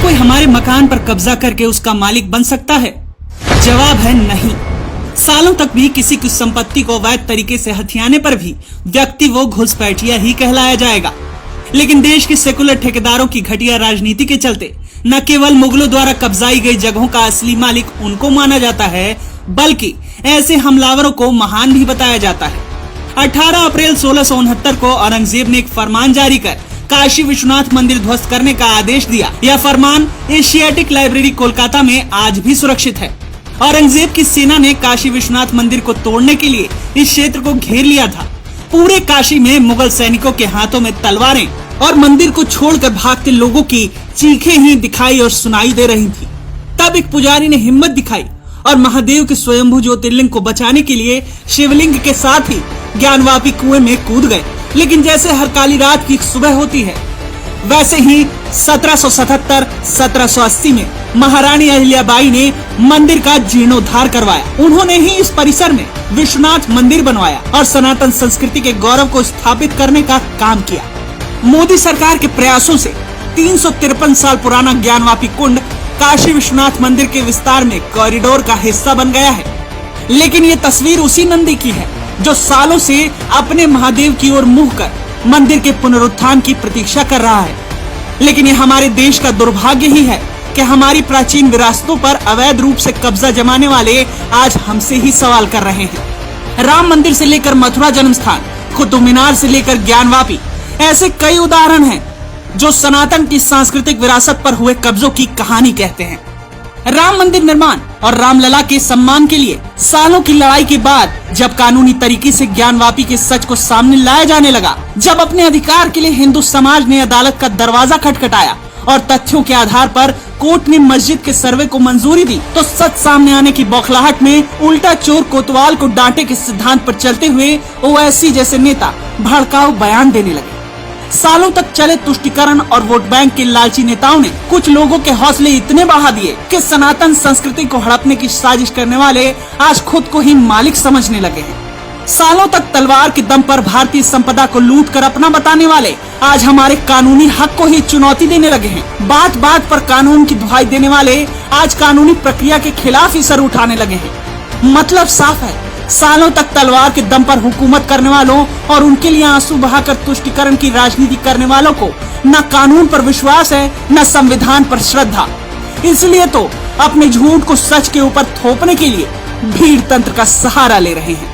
कोई हमारे मकान पर कब्जा करके उसका मालिक बन सकता है? जवाब है नहीं। सालों तक भी किसी की संपत्ति को अवैध तरीके से हथियाने पर भी व्यक्ति वो घुसपैठिया ही कहलाया जाएगा। लेकिन देश के सेकुलर ठेकेदारों की घटिया राजनीति के चलते न केवल मुगलों द्वारा कब्जाई गई जगहों का असली मालिक उनको माना जाता है, बल्कि ऐसे हमलावरों को महान भी बताया जाता है। 18 अप्रैल 1669 को औरंगजेब ने एक फरमान जारी कर काशी विश्वनाथ मंदिर ध्वस्त करने का आदेश दिया। यह फरमान एशियाटिक लाइब्रेरी कोलकाता में आज भी सुरक्षित है। औरंगजेब की सेना ने काशी विश्वनाथ मंदिर को तोड़ने के लिए इस क्षेत्र को घेर लिया था। पूरे काशी में मुगल सैनिकों के हाथों में तलवारें और मंदिर को छोड़कर भागते लोगों की चीखें ही दिखाई और सुनाई दे रही थी। तब एक पुजारी ने हिम्मत दिखाई और महादेव के स्वयंभू ज्योतिर्लिंग को बचाने के लिए शिवलिंग के साथ ही ज्ञानवापी कुएं में कूद गए। लेकिन जैसे हर काली रात की सुबह होती है, वैसे ही 1777-1780 में महारानी अहिल्याबाई ने मंदिर का जीर्णोद्धार करवाया। उन्होंने ही इस परिसर में विश्वनाथ मंदिर बनवाया और सनातन संस्कृति के गौरव को स्थापित करने का काम किया। मोदी सरकार के प्रयासों से 353 साल पुराना ज्ञानवापी कुंड काशी विश्वनाथ मंदिर के विस्तार में कॉरिडोर का हिस्सा बन गया है। लेकिन ये तस्वीर उसी नंदी की है जो सालों से अपने महादेव की ओर मुंह कर मंदिर के पुनरुत्थान की प्रतीक्षा कर रहा है। लेकिन ये हमारे देश का दुर्भाग्य ही है कि हमारी प्राचीन विरासतों पर अवैध रूप से कब्जा जमाने वाले आज हमसे ही सवाल कर रहे हैं। राम मंदिर से लेकर मथुरा जन्म स्थान, कुतुब मीनार से लेकर ज्ञानवापी, ऐसे कई उदाहरण हैं जो सनातन की सांस्कृतिक विरासत पर हुए कब्जों की कहानी कहते हैं। राम मंदिर निर्माण और रामलला के सम्मान के लिए सालों की लड़ाई के बाद जब कानूनी तरीके से ज्ञानवापी के सच को सामने लाया जाने लगा, जब अपने अधिकार के लिए हिंदू समाज ने अदालत का दरवाजा खटखटाया और तथ्यों के आधार पर कोर्ट ने मस्जिद के सर्वे को मंजूरी दी, तो सच सामने आने की बौखलाहट में उल्टा चोर कोतवाल को डांटे के सिद्धांत पर चलते हुए ओवैसी जैसे नेता भड़काऊ बयान देने लगे। सालों तक चले तुष्टीकरण और वोट बैंक के लालची नेताओं ने कुछ लोगों के हौसले इतने बढ़ा दिए कि सनातन संस्कृति को हड़पने की साजिश करने वाले आज खुद को ही मालिक समझने लगे हैं। सालों तक तलवार के दम पर भारतीय संपदा को लूट कर अपना बताने वाले आज हमारे कानूनी हक को ही चुनौती देने लगे हैं। बात बात पर कानून की दुहाई देने वाले आज कानूनी प्रक्रिया के खिलाफ ही सर उठाने लगे हैं। मतलब साफ है, सालों तक तलवार के दम पर हुकूमत करने वालों और उनके लिए आंसू बहाकर तुष्टीकरण की राजनीति करने वालों को न कानून पर विश्वास है, न संविधान पर श्रद्धा। इसलिए तो अपने झूठ को सच के ऊपर थोपने के लिए भीड़ तंत्र का सहारा ले रहे हैं।